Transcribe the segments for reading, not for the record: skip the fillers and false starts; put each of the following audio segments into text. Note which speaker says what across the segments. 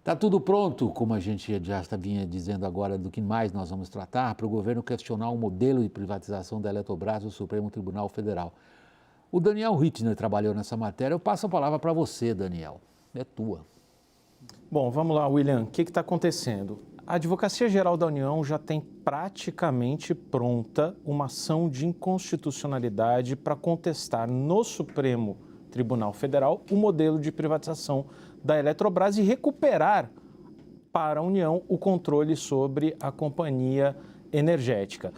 Speaker 1: Está tudo pronto, como a gente já vinha dizendo agora, do que mais nós vamos tratar, para o governo questionar o modelo de privatização da Eletrobras do Supremo Tribunal Federal. O Daniel Rittner trabalhou nessa matéria. Eu passo a palavra para você, Daniel. É tua.
Speaker 2: Bom, vamos lá, William. O que está acontecendo? A Advocacia Geral da União já tem praticamente pronta uma ação de inconstitucionalidade para contestar no Supremo Tribunal Federal o modelo de privatização da Eletrobras e recuperar para a União o controle sobre a companhia energética.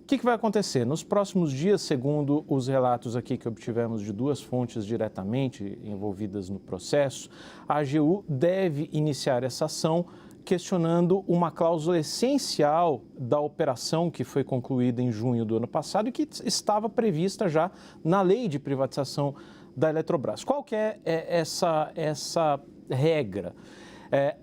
Speaker 2: O que vai acontecer? Nos próximos dias, segundo os relatos aqui que obtivemos de duas fontes diretamente envolvidas no processo, a AGU deve iniciar essa ação questionando uma cláusula essencial da operação que foi concluída em junho do ano passado e que estava prevista já na lei de privatização da Eletrobras. Qual que é essa regra?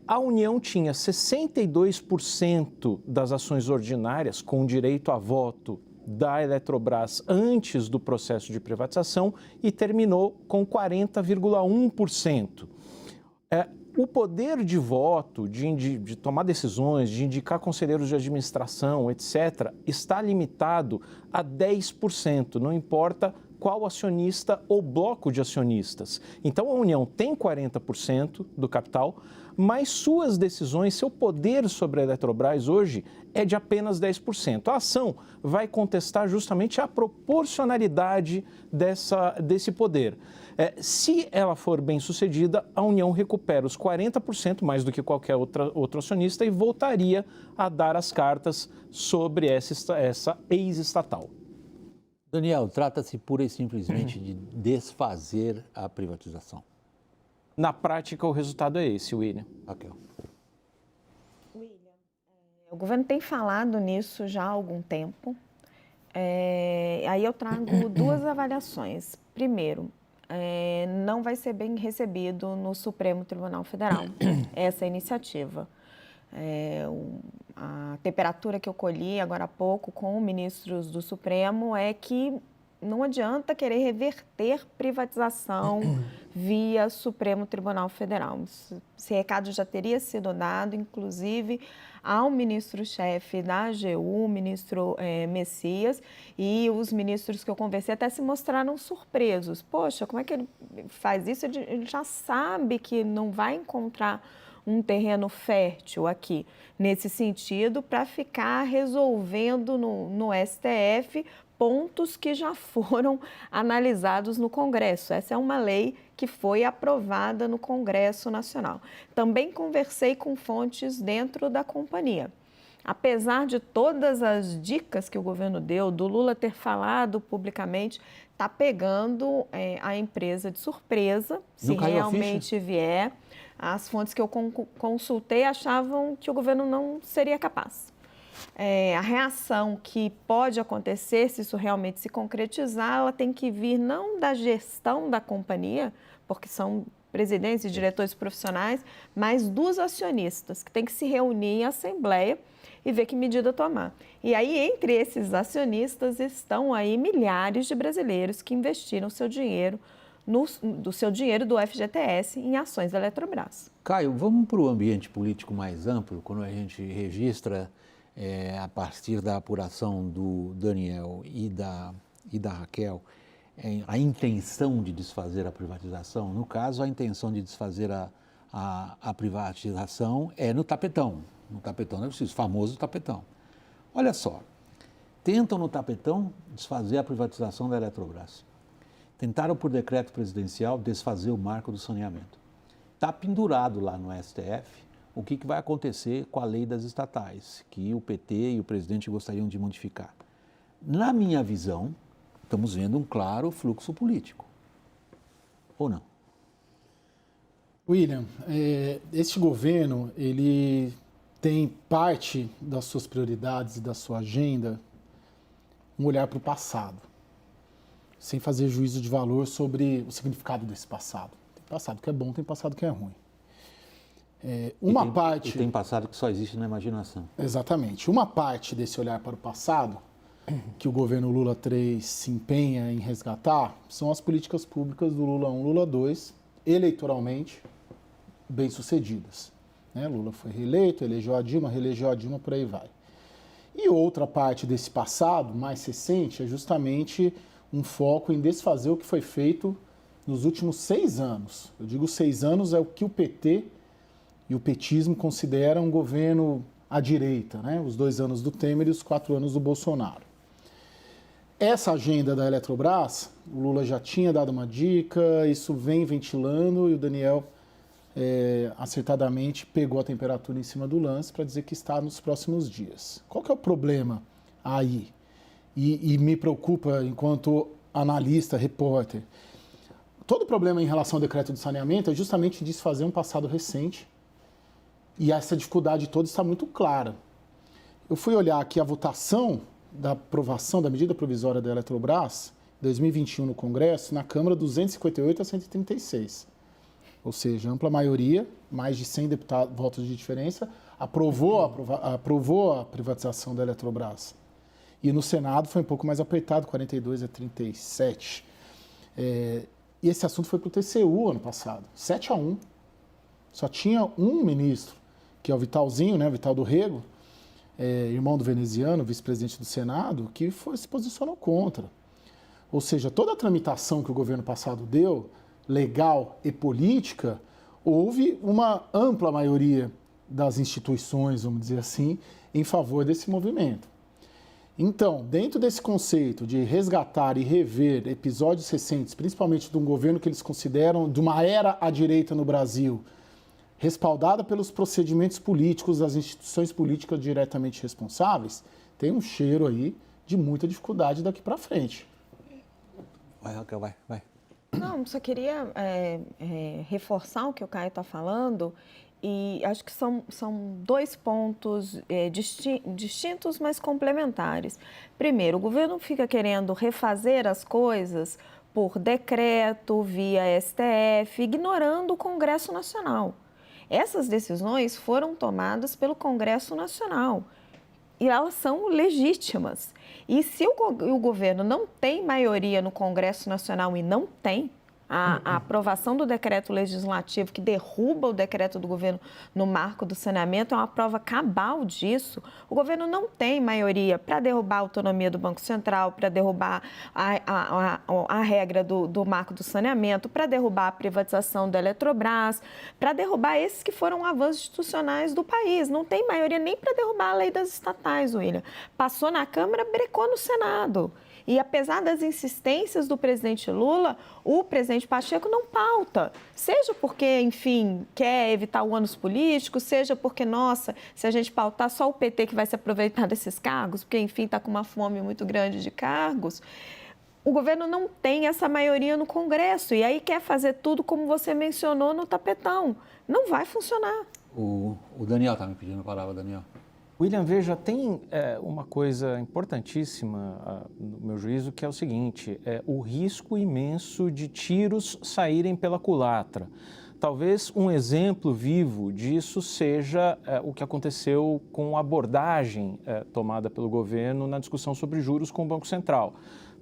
Speaker 2: A União tinha 62% das ações ordinárias com direito a voto da Eletrobras antes do processo de privatização e terminou com 40,1%. O poder de voto, de tomar decisões, de indicar conselheiros de administração, etc., está limitado a 10%, não importa qual acionista ou bloco de acionistas. Então, a União tem 40% do capital, mas suas decisões, seu poder sobre a Eletrobras hoje é de apenas 10%. A ação vai contestar justamente a proporcionalidade desse poder. Se ela for bem sucedida, a União recupera os 40%, mais do que qualquer outro acionista, e voltaria a dar as cartas sobre essa ex-estatal.
Speaker 1: Daniel, trata-se pura e simplesmente de desfazer a privatização.
Speaker 2: Na prática, o resultado é esse, William.
Speaker 1: Raquel.
Speaker 3: William, o governo tem falado nisso já há algum tempo. Aí eu trago duas avaliações. Primeiro, não vai ser bem recebido no Supremo Tribunal Federal essa iniciativa. A temperatura que eu colhi agora há pouco com ministros do Supremo é que não adianta querer reverter privatização via Supremo Tribunal Federal. Esse recado já teria sido dado, inclusive, ao ministro-chefe da AGU, o ministro Messias, e os ministros que eu conversei até se mostraram surpresos. Poxa, como é que ele faz isso? Ele já sabe que não vai encontrar um terreno fértil aqui, nesse sentido, para ficar resolvendo no STF pontos que já foram analisados no Congresso. Essa é uma lei que foi aprovada no Congresso Nacional. Também conversei com fontes dentro da companhia. Apesar de todas as dicas que o governo deu, do Lula ter falado publicamente, está pegando a empresa de surpresa, se realmente vier. As fontes que eu consultei achavam que o governo não seria capaz. A reação que pode acontecer, se isso realmente se concretizar, ela tem que vir não da gestão da companhia, porque são presidentes e diretores profissionais, mas dos acionistas, que tem que se reunir em assembleia e ver que medida tomar. E aí, entre esses acionistas, estão aí milhares de brasileiros que investiram seu dinheiro do seu dinheiro do FGTS em ações da Eletrobras.
Speaker 1: Caio, vamos para o ambiente político mais amplo, quando a gente registra, a partir da apuração do Daniel e da Raquel, a intenção de desfazer a privatização. No caso, a intenção de desfazer a privatização é no tapetão. No tapetão, não é preciso, famoso tapetão. Olha só, tentam no tapetão desfazer a privatização da Eletrobras. Tentaram, por decreto presidencial, desfazer o marco do saneamento. Está pendurado lá no STF o que vai acontecer com a lei das estatais, que o PT e o presidente gostariam de modificar. Na minha visão, estamos vendo um claro fluxo político. Ou não?
Speaker 4: William, este governo, ele tem parte das suas prioridades e da sua agenda um olhar para o passado, sem fazer juízo de valor sobre o significado desse passado. Tem passado que é bom, tem passado que é ruim.
Speaker 1: E tem passado que só existe na imaginação.
Speaker 4: Exatamente. Uma parte desse olhar para o passado, que o governo Lula 3 se empenha em resgatar, são as políticas públicas do Lula 1, Lula 2, eleitoralmente bem-sucedidas. né? Lula foi reeleito, elegeu a Dilma, por aí vai. E outra parte desse passado, mais recente, é justamente um foco em desfazer o que foi feito nos últimos 6 anos. Eu digo 6 anos é o que o PT e o petismo consideram um governo à direita, né? Os 2 anos do Temer e os 4 anos do Bolsonaro. Essa agenda da Eletrobras, o Lula já tinha dado uma dica, isso vem ventilando e o Daniel acertadamente pegou a temperatura em cima do lance para dizer que está nos próximos dias. Qual que é o problema aí? E me preocupa enquanto analista, repórter. Todo problema em relação ao decreto de saneamento é justamente desfazer um passado recente e essa dificuldade toda está muito clara. Eu fui olhar aqui a votação da aprovação da medida provisória da Eletrobras, 2021 no Congresso, na Câmara 258 a 136. Ou seja, ampla maioria, mais de 100 votos de diferença, aprovou a privatização da Eletrobras. E no Senado foi um pouco mais apertado, 42 a 37. E esse assunto foi para o TCU ano passado, 7-1. Só tinha um ministro, que é o Vitalzinho, né, Vital do Rego, irmão do veneziano, vice-presidente do Senado, que se posicionou contra. Ou seja, toda a tramitação que o governo passado deu, legal e política, houve uma ampla maioria das instituições, vamos dizer assim, em favor desse movimento. Então, dentro desse conceito de resgatar e rever episódios recentes, principalmente de um governo que eles consideram de uma era à direita no Brasil, respaldada pelos procedimentos políticos das instituições políticas diretamente responsáveis, tem um cheiro aí de muita dificuldade daqui para frente.
Speaker 1: Vai, Raquel, vai.
Speaker 3: Não, só queria reforçar o que o Caio está falando e acho que são 2 pontos distintos, mas complementares. Primeiro, o governo fica querendo refazer as coisas por decreto, via STF, ignorando o Congresso Nacional. Essas decisões foram tomadas pelo Congresso Nacional e elas são legítimas. E se o governo não tem maioria no Congresso Nacional e não tem, a aprovação do decreto legislativo que derruba o decreto do governo no marco do saneamento é uma prova cabal disso. O governo não tem maioria para derrubar a autonomia do Banco Central, para derrubar a regra do marco do saneamento, para derrubar a privatização da Eletrobras, para derrubar esses que foram avanços institucionais do país. Não tem maioria nem para derrubar a lei das estatais, William. Passou na Câmara, brecou no Senado. E apesar das insistências do presidente Lula, o presidente Pacheco não pauta. Seja porque, enfim, quer evitar o ônus político, seja porque, nossa, se a gente pautar só o PT que vai se aproveitar desses cargos, porque, enfim, está com uma fome muito grande de cargos. O governo não tem essa maioria no Congresso e aí quer fazer tudo como você mencionou no tapetão. Não vai funcionar.
Speaker 1: O Daniel está me pedindo a palavra, Daniel.
Speaker 2: William, veja, tem uma coisa importantíssima, no meu juízo, que é o seguinte, o risco imenso de tiros saírem pela culatra. Talvez um exemplo vivo disso seja o que aconteceu com a abordagem tomada pelo governo na discussão sobre juros com o Banco Central.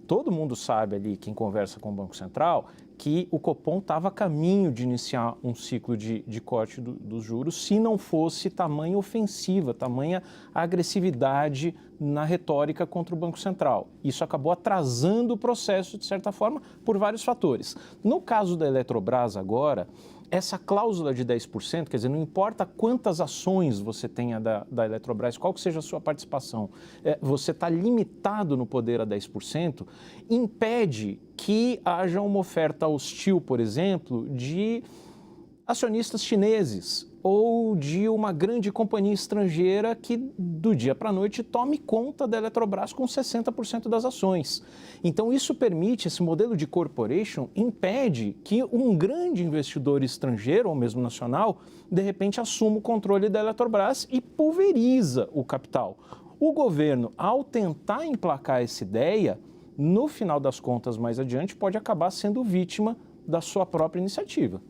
Speaker 2: Todo mundo sabe ali, quem conversa com o Banco Central, que o Copom estava a caminho de iniciar um ciclo de corte dos juros se não fosse tamanha ofensiva, tamanha agressividade na retórica contra o Banco Central. Isso acabou atrasando o processo, de certa forma, por vários fatores. No caso da Eletrobras agora, essa cláusula de 10%, quer dizer, não importa quantas ações você tenha da Eletrobras, qual que seja a sua participação, você está limitado no poder a 10%, impede que haja uma oferta hostil, por exemplo, de acionistas chineses ou de uma grande companhia estrangeira que, do dia para a noite, tome conta da Eletrobras com 60% das ações. Então, isso permite, esse modelo de corporation impede que um grande investidor estrangeiro, ou mesmo nacional, de repente assuma o controle da Eletrobras e pulveriza o capital. O governo, ao tentar emplacar essa ideia, no final das contas, mais adiante, pode acabar sendo vítima da sua própria iniciativa.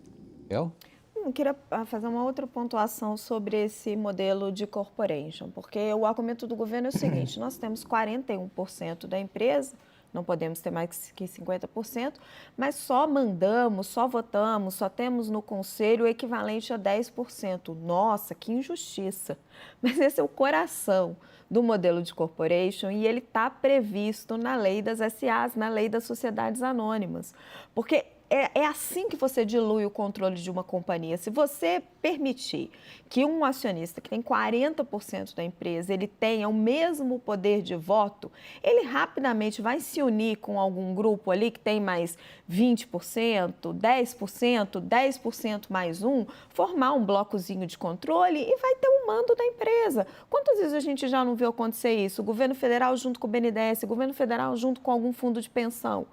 Speaker 1: Eu
Speaker 3: queria fazer uma outra pontuação sobre esse modelo de corporation, porque o argumento do governo é o seguinte, nós temos 41% da empresa não podemos ter mais que 50%, mas só mandamos, só votamos, só temos no Conselho o equivalente a 10%. Nossa, que injustiça! Mas esse é o coração do modelo de corporation e ele está previsto na lei das SAs, na lei das sociedades anônimas, porque é assim que você dilui o controle de uma companhia. Se você permitir que um acionista que tem 40% da empresa, ele tenha o mesmo poder de voto, ele rapidamente vai se unir com algum grupo ali que tem mais 20%, 10%, 10% mais um, formar um blocozinho de controle e vai ter o mando da empresa. Quantas vezes a gente já não viu acontecer isso? O governo federal junto com o BNDES, o governo federal junto com algum fundo de pensão.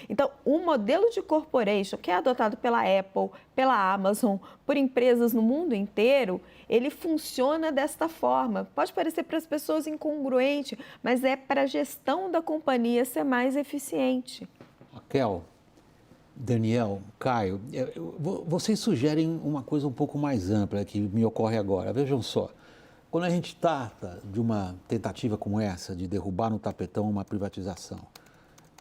Speaker 3: Então, o modelo de corporation, que é adotado pela Apple, pela Amazon, por empresas no mundo inteiro, ele funciona desta forma. Pode parecer para as pessoas incongruente, mas é para a gestão da companhia ser mais eficiente.
Speaker 1: Raquel, Daniel, Caio, vocês sugerem uma coisa um pouco mais ampla que me ocorre agora. Vejam só, quando a gente trata de uma tentativa como essa, de derrubar no tapetão uma privatização,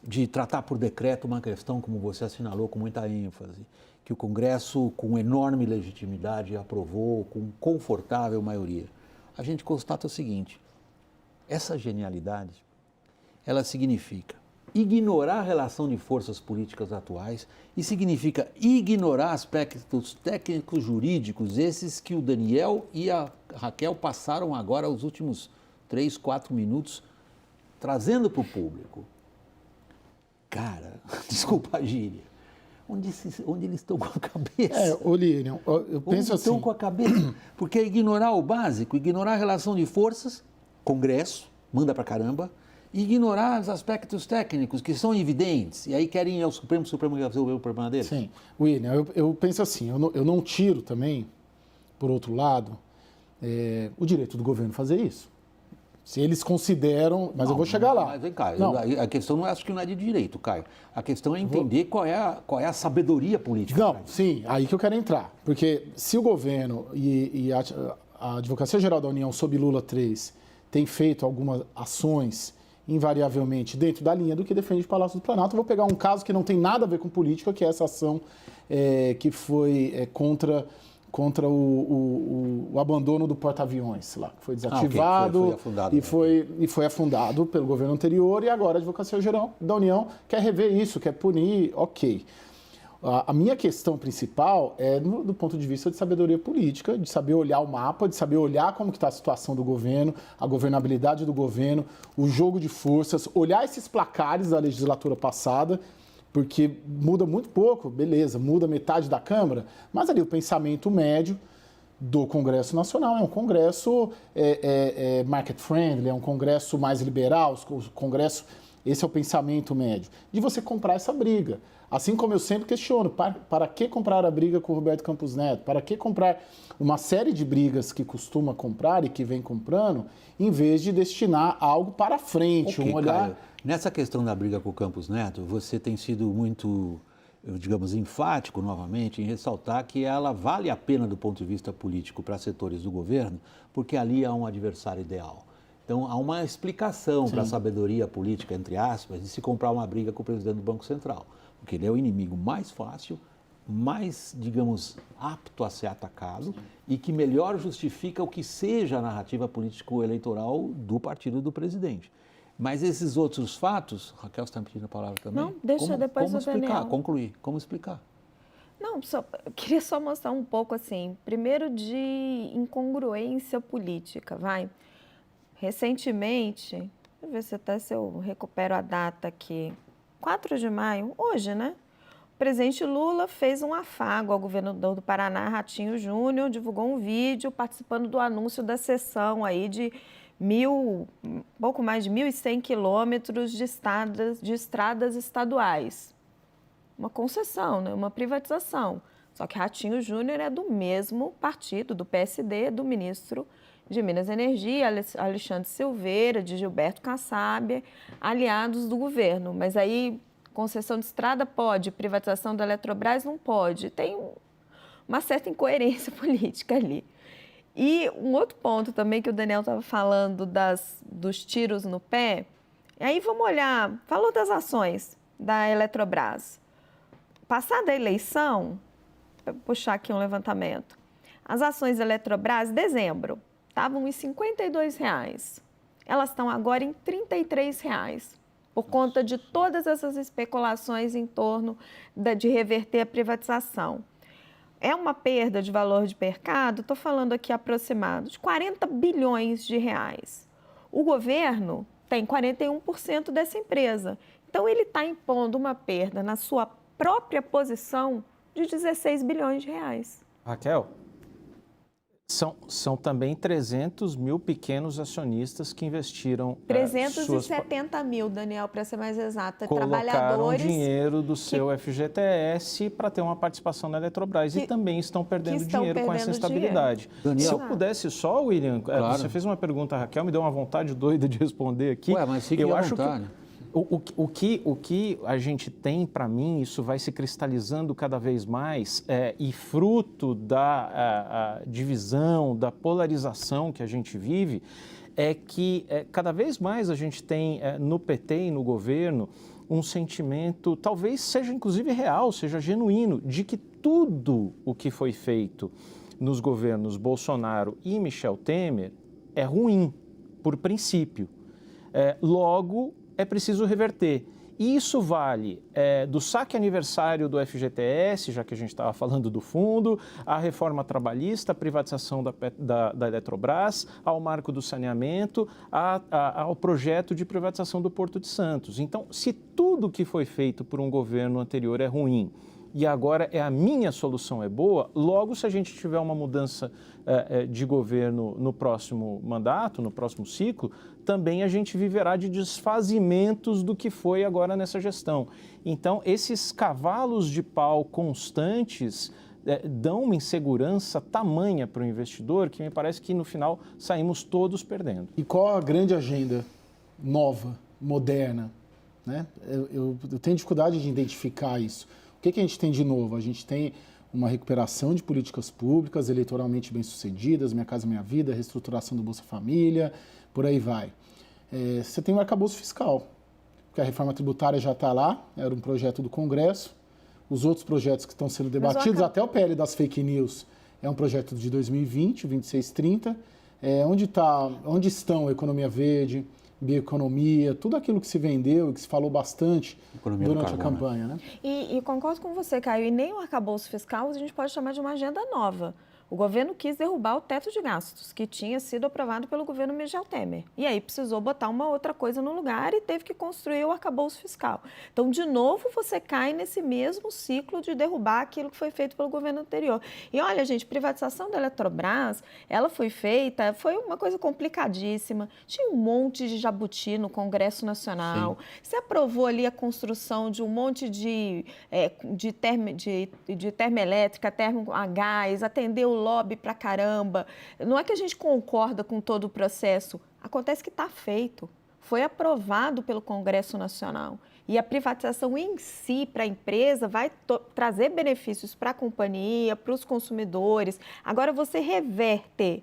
Speaker 1: de tratar por decreto uma questão, como você assinalou com muita ênfase, que o Congresso, com enorme legitimidade, aprovou com confortável maioria, a gente constata o seguinte: essa genialidade, ela significa ignorar a relação de forças políticas atuais e significa ignorar aspectos técnicos jurídicos, esses que o Daniel e a Raquel passaram agora os últimos 3, 4 minutos trazendo para o público. Cara, desculpa a gíria, onde eles estão com a cabeça?
Speaker 4: Lilian, eu penso assim...
Speaker 1: Estão com a cabeça, porque é ignorar o básico, ignorar a relação de forças, Congresso, manda pra caramba, e ignorar os aspectos técnicos que são evidentes, e aí querem ir ao Supremo resolver o problema deles.
Speaker 4: Sim, William, eu penso assim, eu não tiro também, por outro lado, o direito do governo fazer isso. Se eles consideram... Mas eu vou chegar lá.
Speaker 1: Mas vem cá, a questão acho que não é de direito, Caio. A questão é entender qual é a sabedoria política.
Speaker 4: Não, sim, aí que eu quero entrar. Porque se o governo e a Advocacia Geral da União, sob Lula 3, tem feito algumas ações invariavelmente dentro da linha do que defende o Palácio do Planalto, eu vou pegar um caso que não tem nada a ver com política, que é essa ação que foi contra o abandono do porta-aviões lá, que foi desativado e foi afundado pelo governo anterior, e agora a Advocacia Geral da União quer rever isso, quer punir, ok. A minha questão principal é do ponto de vista de sabedoria política, de saber olhar o mapa, de saber olhar como que está a situação do governo, a governabilidade do governo, o jogo de forças, olhar esses placares da legislatura passada, porque muda muito pouco, beleza, muda metade da Câmara, mas ali o pensamento médio do Congresso Nacional é um Congresso market-friendly, é um Congresso mais liberal, esse é o pensamento médio, de você comprar essa briga. Assim como eu sempre questiono, para que comprar a briga com o Roberto Campos Neto? Para que comprar uma série de brigas que costuma comprar e que vem comprando, em vez de destinar algo para frente, um olhar...
Speaker 1: Caio, nessa questão da briga com o Campos Neto, você tem sido muito, digamos, enfático novamente em ressaltar que ela vale a pena do ponto de vista político para setores do governo, porque ali há um adversário ideal. Então, há uma explicação para a sabedoria política, entre aspas, de se comprar uma briga com o presidente do Banco Central, porque ele é o inimigo mais fácil, mais, digamos, apto a ser atacado e que melhor justifica o que seja a narrativa político-eleitoral do partido do presidente. Mas esses outros fatos, Raquel está me pedindo a palavra também?
Speaker 3: Não, deixa depois o Daniel.
Speaker 1: Concluir, como explicar?
Speaker 3: Não, queria só mostrar um pouco assim, primeiro de incongruência política, vai. Recentemente, deixa eu ver se eu recupero a data aqui, 4 de maio, hoje, né? O presidente Lula fez um afago ao governador do Paraná, Ratinho Júnior, divulgou um vídeo participando do anúncio da cessão aí de pouco mais de 1.100 quilômetros de estradas estaduais. Uma concessão, né? Uma privatização. Só que Ratinho Júnior é do mesmo partido, do PSD, do ministro de Minas e Energia, Alexandre Silveira, de Gilberto Kassab, aliados do governo. Mas aí, concessão de estrada pode, privatização da Eletrobras não pode. Tem uma certa incoerência política ali. E um outro ponto também que o Daniel estava falando dos tiros no pé, E aí vamos olhar, falou das ações da Eletrobras. Passada a eleição, vou puxar aqui um levantamento, as ações da Eletrobras, dezembro, estavam em R$ 52. Elas estão agora em R$ 33, por conta de todas essas especulações em torno de reverter a privatização. É uma perda de valor de mercado, estou falando aqui aproximado, de 40 bilhões de reais. O governo tem 41% dessa empresa. Então, ele está impondo uma perda na sua própria posição de 16 bilhões de reais.
Speaker 2: Raquel, são também 300 mil pequenos acionistas que investiram...
Speaker 3: 370 mil, Daniel, para ser mais exata.
Speaker 2: Colocaram
Speaker 3: Trabalhadores
Speaker 2: dinheiro do seu FGTS para ter uma participação na Eletrobras e também estão perdendo dinheiro com essa instabilidade.
Speaker 1: Daniel,
Speaker 2: se eu pudesse só, William,
Speaker 1: claro.
Speaker 2: Você fez uma pergunta, Raquel, me deu uma vontade doida de responder aqui.
Speaker 1: Ué, mas fique à vontade.
Speaker 2: O que a gente tem, para mim, isso vai se cristalizando cada vez mais e fruto da divisão, da polarização que a gente vive, é que cada vez mais a gente tem no PT e no governo um sentimento, talvez seja inclusive real, seja genuíno, de que tudo o que foi feito nos governos Bolsonaro e Michel Temer é ruim, por princípio. Logo, é preciso reverter. E isso vale do saque aniversário do FGTS, já que a gente estava falando do fundo, a reforma trabalhista, a privatização da Eletrobras, ao marco do saneamento, ao projeto de privatização do Porto de Santos. Então, se tudo que foi feito por um governo anterior é ruim e agora a minha solução é boa, logo se a gente tiver uma mudança de governo no próximo mandato, no próximo ciclo, também a gente viverá de desfazimentos do que foi agora nessa gestão. Então, esses cavalos de pau constantes dão uma insegurança tamanha para o investidor que me parece que no final saímos todos perdendo.
Speaker 4: E qual a grande agenda nova, moderna? Né? Eu tenho dificuldade de identificar isso. O que a gente tem de novo? A gente tem uma recuperação de políticas públicas eleitoralmente bem-sucedidas, Minha Casa Minha Vida, reestruturação do Bolsa Família, por aí vai. Você tem o arcabouço fiscal, porque a reforma tributária já está lá, era um projeto do Congresso. Os outros projetos que estão sendo debatidos, até o PL das fake news, é um projeto de 2020, o 2630. Onde estão a economia verde, bioeconomia, tudo aquilo que se vendeu e que se falou bastante durante a campanha, né?
Speaker 3: E concordo com você, Caio, e nem o arcabouço fiscal a gente pode chamar de uma agenda nova. O governo quis derrubar o teto de gastos, que tinha sido aprovado pelo governo Michel Temer. E aí precisou botar uma outra coisa no lugar e teve que construir o arcabouço fiscal. Então, de novo, você cai nesse mesmo ciclo de derrubar aquilo que foi feito pelo governo anterior. E olha, gente, privatização da Eletrobras, ela foi feita, foi uma coisa complicadíssima. Tinha um monte de jabuti no Congresso Nacional. Sim. Você aprovou ali a construção de um monte de termoelétrica, termo a gás, atendeu lobby pra caramba. Não é que a gente concorda com todo o processo, acontece que está feito. Foi aprovado pelo Congresso Nacional. E a privatização em si, para a empresa, vai trazer benefícios para a companhia, para os consumidores. Agora, você reverter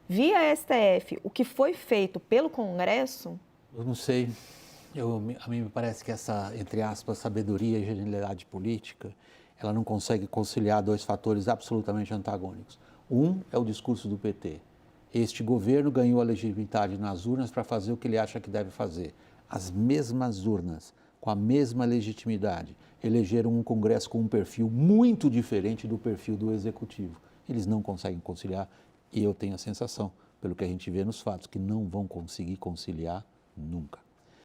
Speaker 3: via STF o que foi feito pelo Congresso...
Speaker 1: Eu não sei. A mim me parece que essa, entre aspas, sabedoria e genialidade política, ela não consegue conciliar dois fatores absolutamente antagônicos. Um é o discurso do PT. Este governo ganhou a legitimidade nas urnas para fazer o que ele acha que deve fazer. As mesmas urnas, com a mesma legitimidade, elegeram um Congresso com um perfil muito diferente do perfil do Executivo. Eles não conseguem conciliar e eu tenho a sensação, pelo que a gente vê nos fatos, que não vão conseguir conciliar nunca.